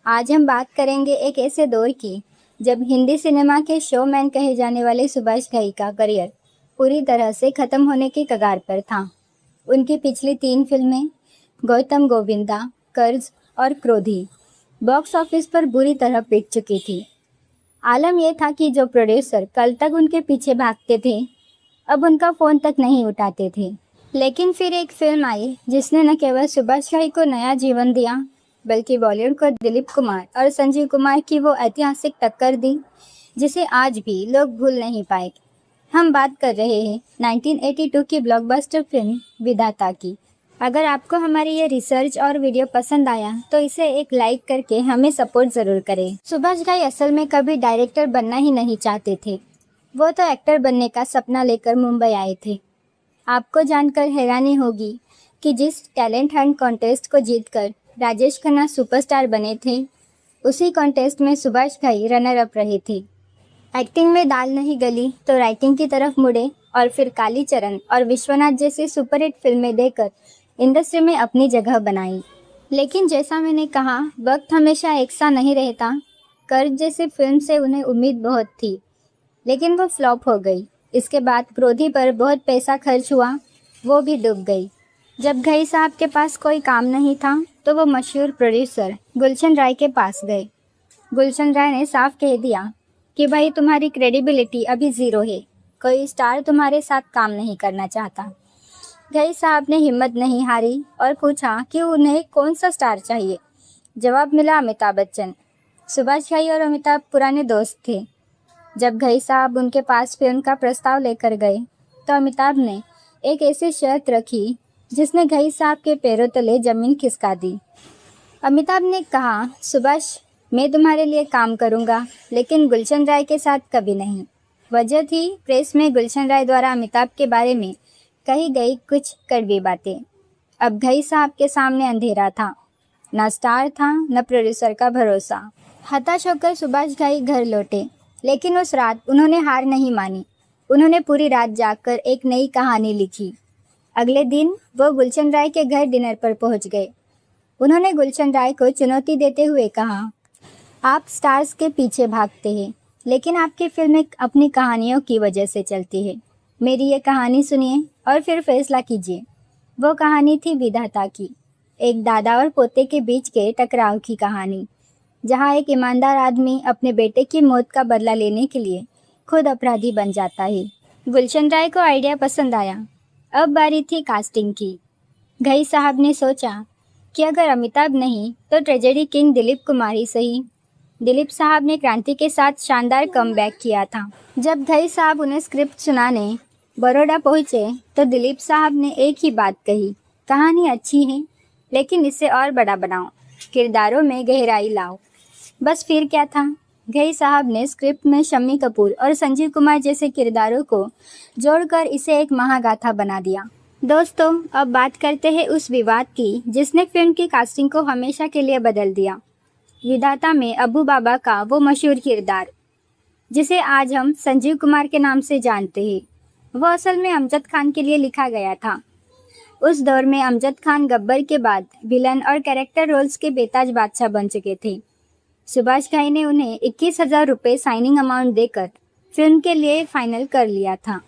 आज हम बात करेंगे एक ऐसे दौर की जब हिंदी सिनेमा के शोमैन कहे जाने वाले सुभाष घई का करियर पूरी तरह से खत्म होने की कगार पर था। उनकी पिछली 3 फिल्में गौतम गोविंदा, कर्ज और क्रोधी बॉक्स ऑफिस पर बुरी तरह पिट चुकी थी। आलम यह था कि जो प्रोड्यूसर कल तक उनके पीछे भागते थे अब उनका फ़ोन तक नहीं उठाते थे। लेकिन फिर एक फिल्म आई जिसने न केवल सुभाष घई को नया जीवन दिया बल्कि बॉलीवुड को दिलीप कुमार और संजीव कुमार की वो ऐतिहासिक टक्कर दी जिसे आज भी लोग भूल नहीं पाए। हम बात कर रहे हैं 1982 की ब्लॉकबस्टर फिल्म विधाता की। अगर आपको हमारी ये रिसर्च और वीडियो पसंद आया तो इसे एक लाइक करके हमें सपोर्ट ज़रूर करें। सुभाष घई असल में कभी डायरेक्टर बनना ही नहीं चाहते थे। वो तो एक्टर बनने का सपना लेकर मुंबई आए थे। आपको जानकर हैरानी होगी कि जिस टैलेंट हंट कॉन्टेस्ट को जीतकर राजेश खन्ना सुपरस्टार बने थे उसी कॉन्टेस्ट में सुभाष घई रनर अप रहे थे। एक्टिंग में दाल नहीं गली तो राइटिंग की तरफ मुड़े और फिर कालीचरण और विश्वनाथ जैसी सुपरहिट फिल्में देकर इंडस्ट्री में अपनी जगह बनाई। लेकिन जैसा मैंने कहा वक्त हमेशा एक सा नहीं रहता। कर्ज जैसी फिल्म से उन्हें उम्मीद बहुत थी लेकिन वो फ्लॉप हो गई। इसके बाद क्रोधी पर बहुत पैसा खर्च हुआ, वो भी डूब गई। जब घई साहब के पास कोई काम नहीं था तो वो मशहूर प्रोड्यूसर गुलशन राय के पास गए। गुलशन राय ने साफ कह दिया कि भाई तुम्हारी क्रेडिबिलिटी अभी ज़ीरो है, कोई स्टार तुम्हारे साथ काम नहीं करना चाहता। घई साहब ने हिम्मत नहीं हारी और पूछा कि उन्हें कौन सा स्टार चाहिए। जवाब मिला अमिताभ बच्चन। सुभाष घई और अमिताभ पुराने दोस्त थे। जब घई साहब उनके पास फिल्म का प्रस्ताव लेकर गए तो अमिताभ ने एक ऐसी शर्त रखी जिसने घई साहब के पैरों तले जमीन खिसका दी। अमिताभ ने कहा, सुभाष मैं तुम्हारे लिए काम करूंगा लेकिन गुलशन राय के साथ कभी नहीं। वजह थी प्रेस में गुलशन राय द्वारा अमिताभ के बारे में कही गई कुछ कड़वी बातें। अब घई साहब के सामने अंधेरा था, न स्टार था न प्रोड्यूसर का भरोसा। हताश होकर सुभाष घई घर लौटे लेकिन उस रात उन्होंने हार नहीं मानी। उन्होंने पूरी रात जागकर एक नई कहानी लिखी। अगले दिन वो गुलशन राय के घर डिनर पर पहुंच गए। उन्होंने गुलशन राय को चुनौती देते हुए कहा, आप स्टार्स के पीछे भागते हैं लेकिन आपकी फिल्में अपनी कहानियों की वजह से चलती है। मेरी ये कहानी सुनिए और फिर फैसला कीजिए। वो कहानी थी विधाता की, एक दादा और पोते के बीच के टकराव की कहानी, जहाँ एक ईमानदार आदमी अपने बेटे की मौत का बदला लेने के लिए खुद अपराधी बन जाता है। गुलशन राय को आइडिया पसंद आया। अब बारी थी कास्टिंग की। घई साहब ने सोचा कि अगर अमिताभ नहीं तो ट्रेजेडी किंग दिलीप कुमार ही सही। दिलीप साहब ने क्रांति के साथ शानदार कमबैक किया था। जब घई साहब उन्हें स्क्रिप्ट सुनाने बड़ौदा पहुँचे तो दिलीप साहब ने एक ही बात कही, कहानी अच्छी है लेकिन इसे और बड़ा बनाओ, किरदारों में गहराई लाओ। बस फिर क्या था, घई साहब ने स्क्रिप्ट में शम्मी कपूर और संजीव कुमार जैसे किरदारों को जोड़कर इसे एक महागाथा बना दिया। दोस्तों, अब बात करते हैं उस विवाद की जिसने फिल्म की कास्टिंग को हमेशा के लिए बदल दिया। विधाता में अबू बाबा का वो मशहूर किरदार जिसे आज हम संजीव कुमार के नाम से जानते हैं, वो असल में अमजद खान के लिए लिखा गया था। उस दौर में अमजद खान गब्बर के बाद विलन और कैरेक्टर रोल्स के बेताज बादशाह बन चुके थे। सुभाष घई ने उन्हें 21,000 रुपये साइनिंग अमाउंट देकर फिल्म के लिए फाइनल कर लिया था।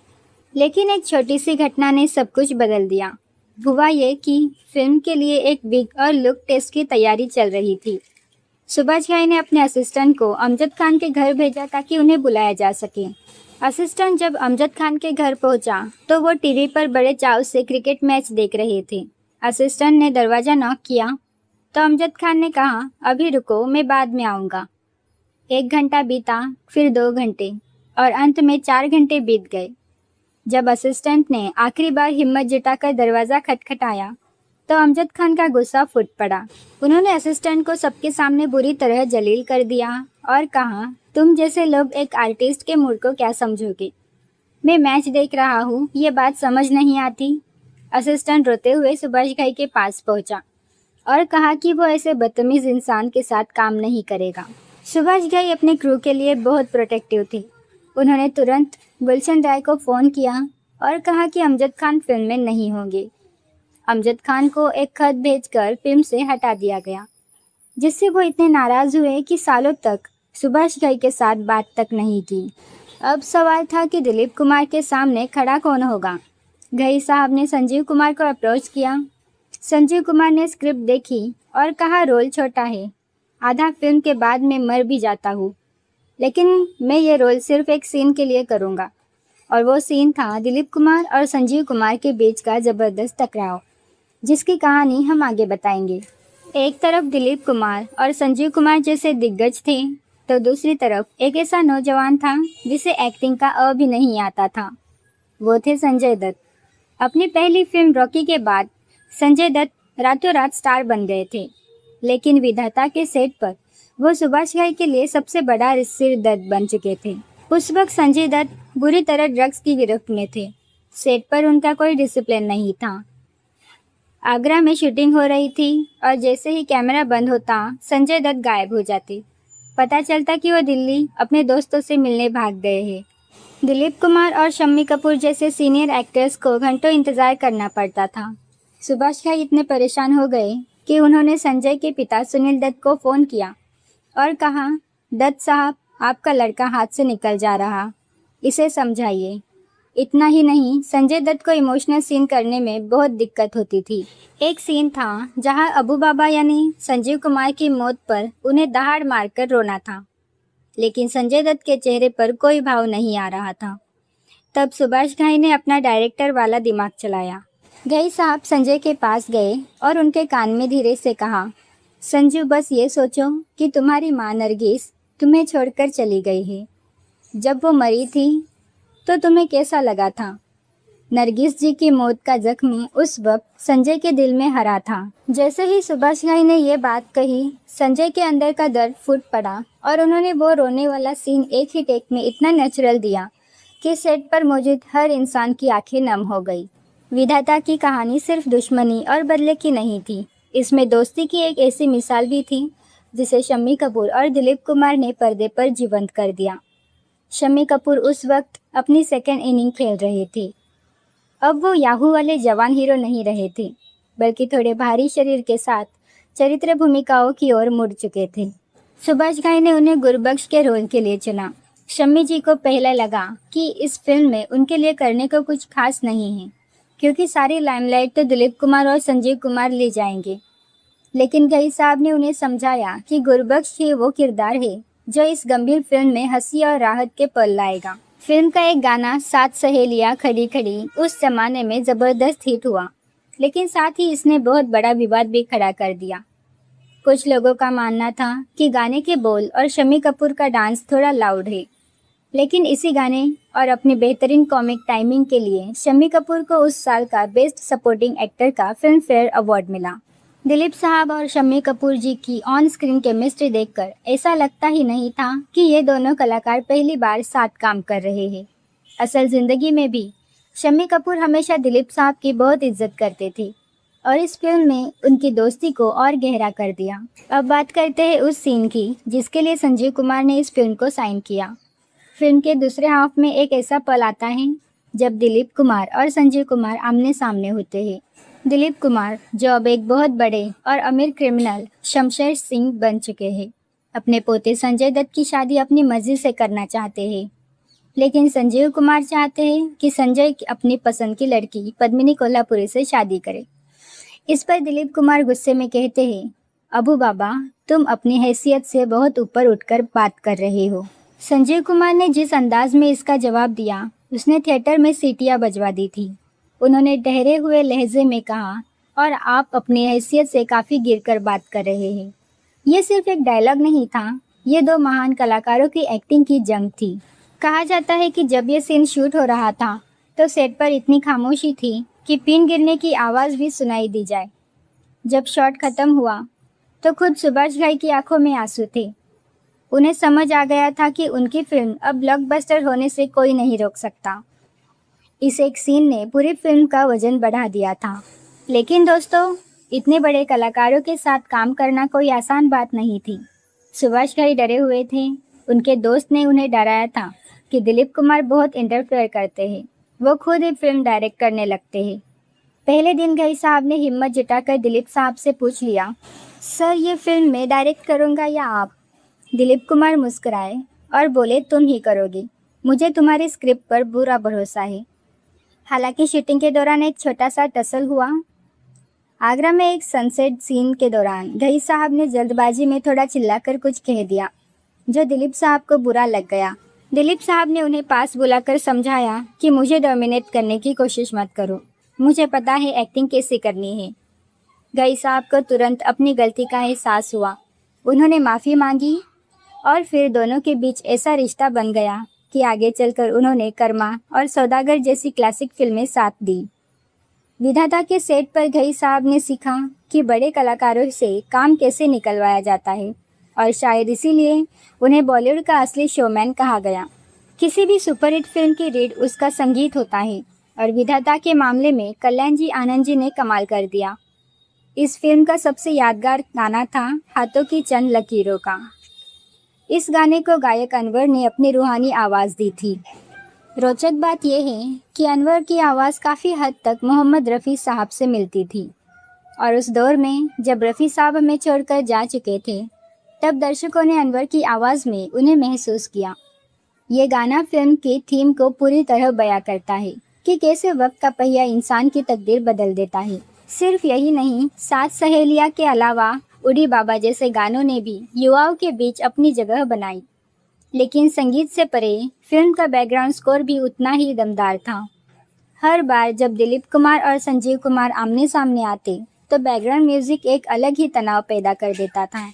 लेकिन एक छोटी सी घटना ने सब कुछ बदल दिया। हुआ ये कि फिल्म के लिए एक विग और लुक टेस्ट की तैयारी चल रही थी। सुभाष घई ने अपने असिस्टेंट को अमजद खान के घर भेजा ताकि उन्हें बुलाया जा सके। असिस्टेंट जब अमजद खान के घर पहुंचा तो वो टीवी पर बड़े चाव से क्रिकेट मैच देख रहे थे। असिस्टेंट ने दरवाज़ा नॉक किया तो अमजद खान ने कहा, अभी रुको, मैं बाद में आऊँगा। 1 घंटा बीता, फिर 2 घंटे और अंत में 4 घंटे बीत गए। जब असिस्टेंट ने आखिरी बार हिम्मत जुटाकर दरवाज़ा खटखटाया तो अमजद खान का गुस्सा फूट पड़ा। उन्होंने असिस्टेंट को सबके सामने बुरी तरह जलील कर दिया और कहा, तुम जैसे लोग एक आर्टिस्ट के मूड को क्या समझोगे? मैं मैच देख रहा हूँ, ये बात समझ नहीं आती। असिस्टेंट रोते हुए सुभाष घई के पास पहुँचा और कहा कि वो ऐसे बदतमीज इंसान के साथ काम नहीं करेगा। सुभाष घई अपने क्रू के लिए बहुत प्रोटेक्टिव थे। उन्होंने तुरंत गुलशन राय को फ़ोन किया और कहा कि अमजद खान फिल्म में नहीं होंगे। अमजद खान को एक खत भेजकर फिल्म से हटा दिया गया। जिससे वो इतने नाराज हुए कि सालों तक सुभाष घई के साथ बात तक नहीं की। अब सवाल था कि दिलीप कुमार के सामने खड़ा कौन होगा। घई साहब ने संजीव कुमार को अप्रोच किया। संजीव कुमार ने स्क्रिप्ट देखी और कहा, रोल छोटा है, आधा फिल्म के बाद मैं मर भी जाता हूँ, लेकिन मैं ये रोल सिर्फ एक सीन के लिए करूँगा। और वो सीन था दिलीप कुमार और संजीव कुमार के बीच का ज़बरदस्त टकराव, जिसकी कहानी हम आगे बताएंगे। एक तरफ दिलीप कुमार और संजीव कुमार जैसे दिग्गज थे, तो दूसरी तरफ एक ऐसा नौजवान था जिसे एक्टिंग का अ भी नहीं आता था। वो थे संजय दत्त। अपनी पहली फिल्म रॉकी के बाद संजय दत्त रातों रात स्टार बन गए थे, लेकिन विधाता के सेट पर वो सुभाष घई के लिए सबसे बड़ा सिर दर्द बन चुके थे। उस वक्त संजय दत्त बुरी तरह ड्रग्स की गिरफ्त में थे। सेट पर उनका कोई डिसिप्लिन नहीं था। आगरा में शूटिंग हो रही थी और जैसे ही कैमरा बंद होता संजय दत्त गायब हो जाते। पता चलता कि वो दिल्ली अपने दोस्तों से मिलने भाग गए हैं। दिलीप कुमार और शम्मी कपूर जैसे सीनियर एक्टर्स को घंटों इंतज़ार करना पड़ता था। सुभाष घई इतने परेशान हो गए कि उन्होंने संजय के पिता सुनील दत्त को फ़ोन किया और कहा, दत्त साहब, आपका लड़का हाथ से निकल जा रहा, इसे समझाइए। इतना ही नहीं, संजय दत्त को इमोशनल सीन करने में बहुत दिक्कत होती थी। एक सीन था जहां अबू बाबा यानी संजीव कुमार की मौत पर उन्हें दहाड़ मारकर रोना था, लेकिन संजय दत्त के चेहरे पर कोई भाव नहीं आ रहा था। तब सुभाष घई ने अपना डायरेक्टर वाला दिमाग चलाया। घई साहब संजय के पास गए और उनके कान में धीरे से कहा, संजू, बस ये सोचो कि तुम्हारी माँ नरगिस तुम्हें छोड़कर चली गई है। जब वो मरी थी तो तुम्हें कैसा लगा था? नरगिस जी की मौत का जख्म उस वक्त संजय के दिल में हरा था। जैसे ही सुभाष घई ने ये बात कही, संजय के अंदर का दर्द फूट पड़ा और उन्होंने वो रोने वाला सीन एक ही टेक में इतना नेचुरल दिया कि सेट पर मौजूद हर इंसान की आंखें नम हो गई। विधाता की कहानी सिर्फ दुश्मनी और बदले की नहीं थी, इसमें दोस्ती की एक ऐसी मिसाल भी थी जिसे शम्मी कपूर और दिलीप कुमार ने पर्दे पर जीवंत कर दिया। शम्मी कपूर उस वक्त अपनी सेकेंड इनिंग खेल रहे थे। अब वो याहू वाले जवान हीरो नहीं रहे थे, बल्कि थोड़े भारी शरीर के साथ चरित्र भूमिकाओं की ओर मुड़ चुके थे। सुभाष घई ने उन्हें गुरबख्श के रोल के लिए चुना। शम्मी जी को पहले लगा कि इस फिल्म में उनके लिए करने को कुछ खास नहीं है, क्योंकि सारी लाइमलाइट तो दिलीप कुमार और संजीव कुमार ले जाएंगे। लेकिन घई साहब ने उन्हें समझाया कि गुरबख्श ही वो किरदार है जो इस गंभीर फिल्म में हंसी और राहत के पल लाएगा। फिल्म का एक गाना, सात सहेलियां खड़ी खड़ी, उस जमाने में ज़बरदस्त हिट हुआ, लेकिन साथ ही इसने बहुत बड़ा विवाद भी खड़ा कर दिया। कुछ लोगों का मानना था कि गाने के बोल और शम्मी कपूर का डांस थोड़ा लाउड है, लेकिन इसी गाने और अपनी बेहतरीन कॉमिक टाइमिंग के लिए शम्मी कपूर को उस साल का बेस्ट सपोर्टिंग एक्टर का फिल्म फेयर अवार्ड मिला। दिलीप साहब और शम्मी कपूर जी की ऑन स्क्रीन केमिस्ट्री देखकर ऐसा लगता ही नहीं था कि ये दोनों कलाकार पहली बार साथ काम कर रहे हैं। असल ज़िंदगी में भी शम्मी कपूर हमेशा दिलीप साहब की बहुत इज्जत करते थे और इस फिल्म में उनकी दोस्ती को और गहरा कर दिया। अब बात करते हैं उस सीन की जिसके लिए संजीव कुमार ने इस फिल्म को साइन किया। फिल्म के दूसरे हाफ में एक ऐसा पल आता है जब दिलीप कुमार और संजीव कुमार आमने सामने होते हैं। दिलीप कुमार, जो अब एक बहुत बड़े और अमीर क्रिमिनल शमशेर सिंह बन चुके हैं, अपने पोते संजय दत्त की शादी अपनी मर्जी से करना चाहते हैं, लेकिन संजीव कुमार चाहते हैं कि संजय अपनी पसंद की लड़की पद्मिनी कोल्हापुरी से शादी करे। इस पर दिलीप कुमार गुस्से में कहते हैं, अबू बाबा, तुम अपनी हैसियत से बहुत ऊपर उठकर बात कर रहे हो। संजीव कुमार ने जिस अंदाज में इसका जवाब दिया, उसने थिएटर में सीटियां बजवा दी थी। उन्होंने ठहरे हुए लहजे में कहा, और आप अपनी हैसियत से काफ़ी गिरकर बात कर रहे हैं। ये सिर्फ एक डायलॉग नहीं था, ये दो महान कलाकारों की एक्टिंग की जंग थी। कहा जाता है कि जब ये सीन शूट हो रहा था तो सेट पर इतनी खामोशी थी कि पिन गिरने की आवाज़ भी सुनाई दी जाए। जब शॉट ख़त्म हुआ तो खुद सुभाष घई की आंखों में आंसू थे। उन्हें समझ आ गया था कि उनकी फिल्म अब ब्लॉकबस्टर होने से कोई नहीं रोक सकता। इस एक सीन ने पूरी फिल्म का वजन बढ़ा दिया था। लेकिन दोस्तों, इतने बड़े कलाकारों के साथ काम करना कोई आसान बात नहीं थी। सुभाष घई डरे हुए थे। उनके दोस्त ने उन्हें डराया था कि दिलीप कुमार बहुत इंटरफेयर करते हैं, वो खुद ही फिल्म डायरेक्ट करने लगते हैं। पहले दिन घई साहब ने हिम्मत जुटाकर दिलीप साहब से पूछ लिया सर, ये फिल्म मैं डायरेक्ट करूँगा या आप? दिलीप कुमार मुस्कुराए और बोले, तुम ही करोगे। मुझे तुम्हारी स्क्रिप्ट पर पूरा भरोसा है। हालांकि शूटिंग के दौरान एक छोटा सा टसल हुआ। आगरा में एक सनसेट सीन के दौरान घई साहब ने जल्दबाजी में थोड़ा चिल्लाकर कुछ कह दिया, जो दिलीप साहब को बुरा लग गया। दिलीप साहब ने उन्हें पास बुलाकर समझाया कि मुझे डोमिनेट करने की कोशिश मत करो, मुझे पता है एक्टिंग कैसे करनी है। घई साहब को तुरंत अपनी गलती का एहसास हुआ। उन्होंने माफ़ी मांगी और फिर दोनों के बीच ऐसा रिश्ता बन गया कि आगे चलकर उन्होंने कर्मा और सौदागर जैसी क्लासिक फिल्में साथ दी। विधाता के सेट पर घई साहब ने सीखा कि बड़े कलाकारों से काम कैसे निकलवाया जाता है और शायद इसीलिए उन्हें बॉलीवुड का असली शोमैन कहा गया। किसी भी सुपरहिट फिल्म की रीढ़ उसका संगीत होता है और विधाता के मामले में कल्याण जी आनंद जी ने कमाल कर दिया। इस फिल्म का सबसे यादगार गाना था हाथों की चंद लकीरों का। इस गाने को गायक अनवर ने अपनी रूहानी आवाज़ दी थी। रोचक बात यह है कि अनवर की आवाज़ काफ़ी हद तक मोहम्मद रफ़ी साहब से मिलती थी और उस दौर में जब रफ़ी साहब हमें छोड़कर जा चुके थे, तब दर्शकों ने अनवर की आवाज़ में उन्हें महसूस किया। ये गाना फिल्म की थीम को पूरी तरह बयां करता है कि कैसे वक्त का पहिया इंसान की तकदीर बदल देता है। सिर्फ यही नहीं, सात सहेलियाँ के अलावा उड़ी बाबा जैसे गानों ने भी युवाओं के बीच अपनी जगह बनाई। लेकिन संगीत से परे फिल्म का बैकग्राउंड स्कोर भी उतना ही दमदार था। हर बार जब दिलीप कुमार और संजीव कुमार आमने सामने आते तो बैकग्राउंड म्यूजिक एक अलग ही तनाव पैदा कर देता था।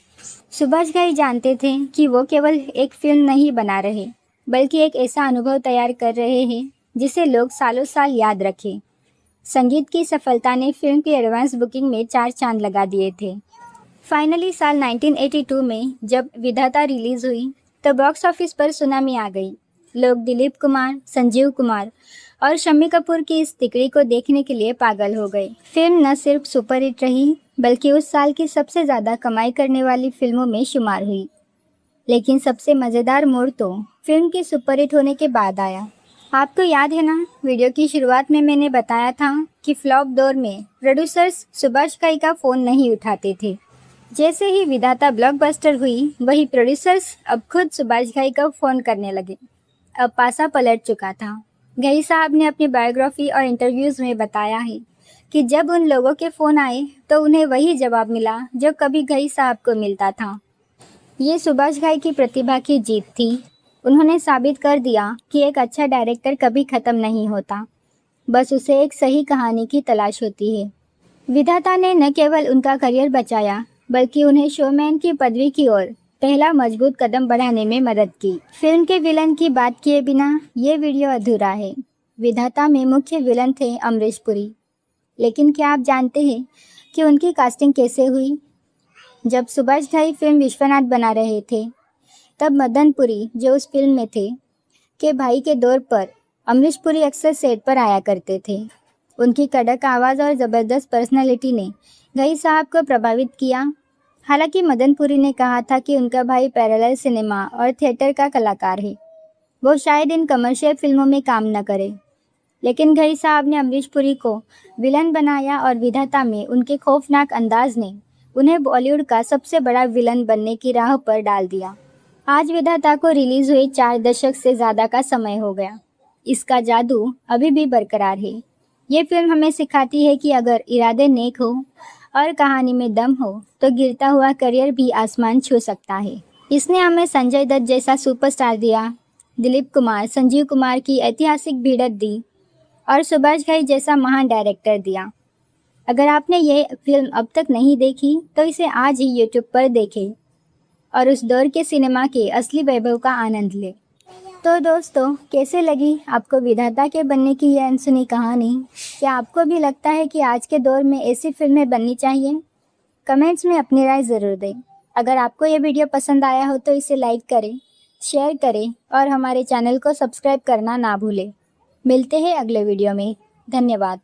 सुभाष घई जानते थे कि वो केवल एक फिल्म नहीं बना रहे, बल्कि एक ऐसा अनुभव तैयार कर रहे हैं जिसे लोग सालों साल याद रखें। संगीत की सफलता ने फिल्म की एडवांस बुकिंग में 4 चांद लगा दिए थे। फाइनली साल 1982 में जब विधाता रिलीज हुई तो बॉक्स ऑफिस पर सुनामी आ गई। लोग दिलीप कुमार, संजीव कुमार और शम्मी कपूर की इस तिकड़ी को देखने के लिए पागल हो गए। फिल्म न सिर्फ सुपरहिट रही, बल्कि उस साल की सबसे ज़्यादा कमाई करने वाली फिल्मों में शुमार हुई। लेकिन सबसे मज़ेदार मोड़ तो फिल्म के सुपरहिट होने के बाद आया। आपको याद है ना, वीडियो की शुरुआत में मैंने बताया था कि फ्लॉप दौर में प्रोड्यूसर्स सुभाष घई का फ़ोन नहीं उठाते थे। जैसे ही विधाता ब्लॉकबस्टर हुई, वही प्रोड्यूसर्स अब खुद सुभाष घई को फ़ोन करने लगे। अब पासा पलट चुका था। घई साहब ने अपनी बायोग्राफी और इंटरव्यूज़ में बताया है कि जब उन लोगों के फ़ोन आए तो उन्हें वही जवाब मिला जो कभी घई साहब को मिलता था। ये सुभाष घई की प्रतिभा की जीत थी। उन्होंने साबित कर दिया कि एक अच्छा डायरेक्टर कभी ख़त्म नहीं होता, बस उसे एक सही कहानी की तलाश होती है। विधाता ने न केवल उनका करियर बचाया, बल्कि उन्हें शोमैन की पदवी की ओर पहला मजबूत कदम बढ़ाने में मदद की। फिल्म के विलन की बात किए बिना ये वीडियो अधूरा है। विधाता में मुख्य विलन थे अमरीश पुरी, लेकिन क्या आप जानते हैं कि उनकी कास्टिंग कैसे हुई? जब सुभाष घई फिल्म विश्वनाथ बना रहे थे, तब मदन पुरी, जो उस फिल्म में थे, के भाई के दौर पर अमरीश पुरी अक्सर सेट पर आया करते थे। उनकी कड़क आवाज़ और ज़बरदस्त पर्सनालिटी ने घई साहब को प्रभावित किया। हालांकि मदन पुरी ने कहा था कि उनका भाई पैरेलल सिनेमा और थिएटर का कलाकार है, वो शायद इन कमर्शियल फिल्मों में काम न करे। लेकिन घई साहब ने अमरीश पुरी को विलन बनाया और विधाता में उनके खौफनाक अंदाज ने उन्हें बॉलीवुड का सबसे बड़ा विलन बनने की राह पर डाल दिया। आज विधाता को रिलीज़ हुए 4 दशक से ज़्यादा का समय हो गया। इसका जादू अभी भी बरकरार है। ये फिल्म हमें सिखाती है कि अगर इरादे नेक हो और कहानी में दम हो तो गिरता हुआ करियर भी आसमान छू सकता है। इसने हमें संजय दत्त जैसा सुपरस्टार दिया, दिलीप कुमार, संजीव कुमार की ऐतिहासिक भिड़ंत दी और सुभाष घई जैसा महान डायरेक्टर दिया। अगर आपने ये फिल्म अब तक नहीं देखी तो इसे आज ही यूट्यूब पर देखें और उस दौर के सिनेमा के असली वैभव का आनंद लें। तो दोस्तों, कैसे लगी आपको विधाता के बनने की यह अनसुनी कहानी? क्या आपको भी लगता है कि आज के दौर में ऐसी फिल्में बननी चाहिए? कमेंट्स में अपनी राय ज़रूर दें। अगर आपको ये वीडियो पसंद आया हो तो इसे लाइक करें, शेयर करें और हमारे चैनल को सब्सक्राइब करना ना भूलें। मिलते हैं अगले वीडियो में। धन्यवाद।